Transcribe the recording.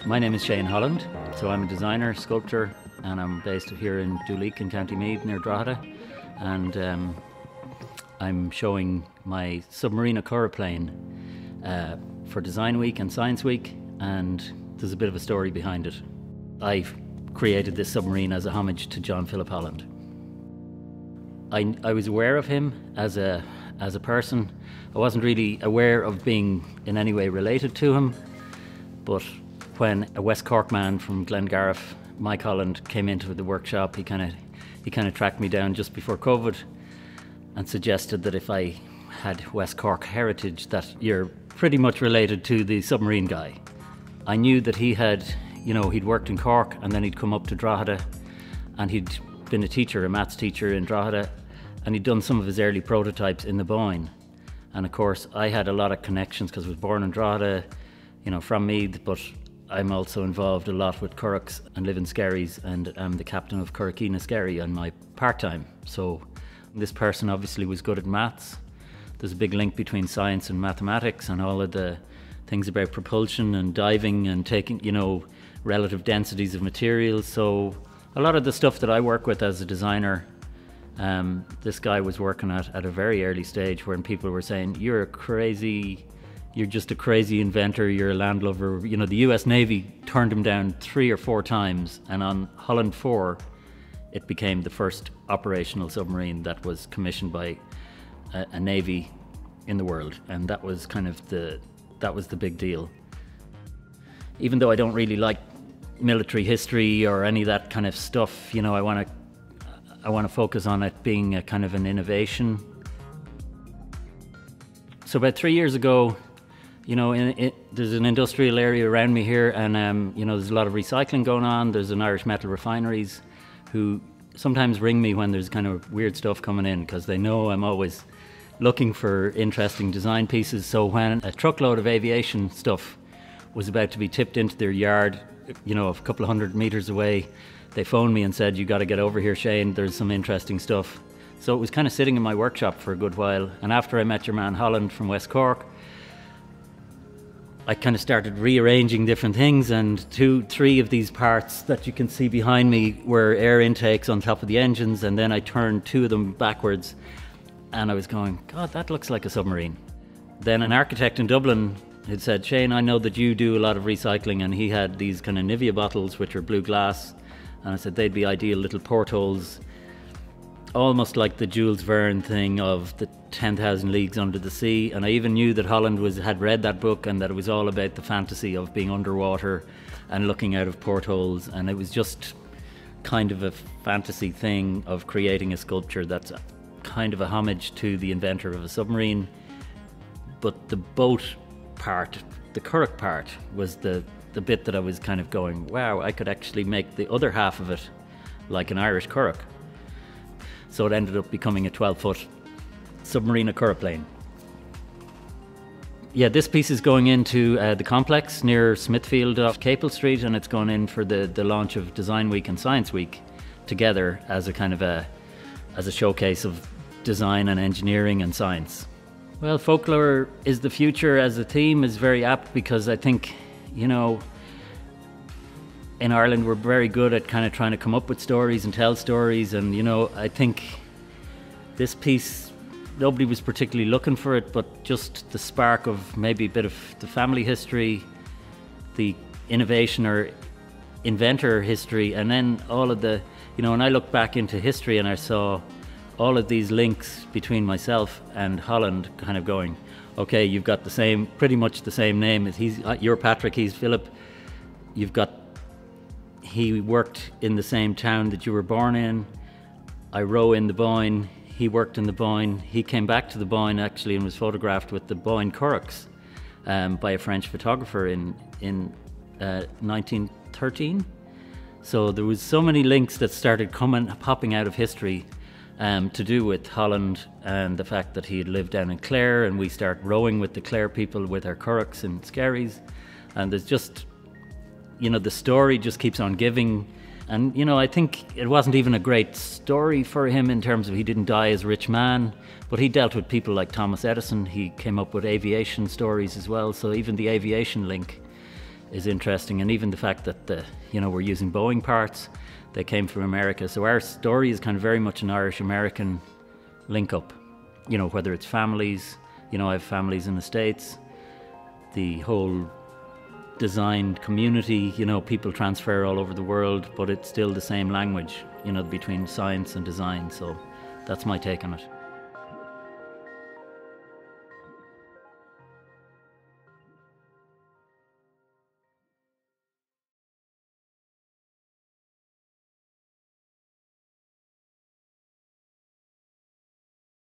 My name is Shane Holland, so I'm a designer, sculptor, and I'm based here in Duleek in County Meath near Drogheda, and I'm showing my Submarinocurraplane for Design Week and Science Week, and there's a bit of a story behind it. I created this submarine as a homage to John Philip Holland. I was aware of him as a person. I wasn't really aware of being in any way related to him, but when a West Cork man from Glengarriff, Mike Holland, came into the workshop, he kind of tracked me down just before COVID and suggested that if I had West Cork heritage, that you're pretty much related to the submarine guy. I knew that he had, he'd worked in Cork and then he'd come up to Drogheda, and he'd been a teacher, a maths teacher in Drogheda, and he'd done some of his early prototypes in the Boyne. And of course I had a lot of connections because I was born in Drogheda, from Meath, but I'm also involved a lot with Currachs and live in Skerries, and I'm the captain of Currachina Skerry on my part-time. So this person obviously was good at maths. There's a big link between science and mathematics and all of the things about propulsion and diving and taking, relative densities of materials. So a lot of the stuff that I work with as a designer, this guy was working at a very early stage when people were saying, you're just a crazy inventor, you're a landlubber. The US Navy turned him down 3 or 4 times, and on Holland 4, it became the first operational submarine that was commissioned by a Navy in the world, and that was the big deal. Even though I don't really like military history or any of that kind of stuff, I want to focus on it being a kind of an innovation. So about 3 years ago, there's an industrial area around me here, and there's a lot of recycling going on. There's an Irish Metal Refineries who sometimes ring me when there's kind of weird stuff coming in, because they know I'm always looking for interesting design pieces. So when a truckload of aviation stuff was about to be tipped into their yard, a couple of 100 meters away, they phoned me and said, you got to get over here, Shane, there's some interesting stuff. So it was kind of sitting in my workshop for a good while, and after I met your man Holland from West Cork, I kind of started rearranging different things, and 2-3 of these parts that you can see behind me were air intakes on top of the engines, and then I turned 2 of them backwards, and I was going, God, that looks like a submarine. Then an architect in Dublin had said, Shane, I know that you do a lot of recycling, and he had these kind of Nivea bottles which are blue glass, and I said they'd be ideal little portholes, almost like the Jules Verne thing of the 10,000 Leagues Under the Sea. And I even knew that Holland had read that book, and that it was all about the fantasy of being underwater and looking out of portholes, and it was just kind of a fantasy thing of creating a sculpture that's kind of a homage to the inventor of a submarine. But the boat part, the Currach part, was the bit that I was kind of going, wow, I could actually make the other half of it like an Irish Currach. So it ended up becoming a 12-foot Submarinocurraplane. Yeah, this piece is going into the complex near Smithfield off Capel Street, and it's going in for the launch of Design Week and Science Week together as a kind of as a showcase of design and engineering and science. Well, folklore is the future as a theme is very apt, because I think, in Ireland we're very good at kind of trying to come up with stories and tell stories, and I think this piece, nobody was particularly looking for it, but just the spark of maybe a bit of the family history, the innovation or inventor history, and then all of the, when I look back into history and I saw all of these links between myself and Holland kind of going, okay, you've got pretty much the same name. You're Patrick, he's Philip. He worked in the same town that you were born in. I row in the Boyne. He worked in the Boyne. He came back to the Boyne actually and was photographed with the Boyne Currachs by a French photographer in 1913. So there was so many links that started popping out of history to do with Holland and the fact that he had lived down in Clare, and we start rowing with the Clare people with our Currachs and Skerries, and there's just, the story just keeps on giving. And I think it wasn't even a great story for him in terms of he didn't die as a rich man, but he dealt with people like Thomas Edison. He came up with aviation stories as well, so even the aviation link is interesting, and even the fact that we're using Boeing parts. They came from America, so our story is kind of very much an Irish-American link-up. Whether it's families, I have families in the States, the whole design community, people transfer all over the world, but it's still the same language, between science and design. So that's my take on it.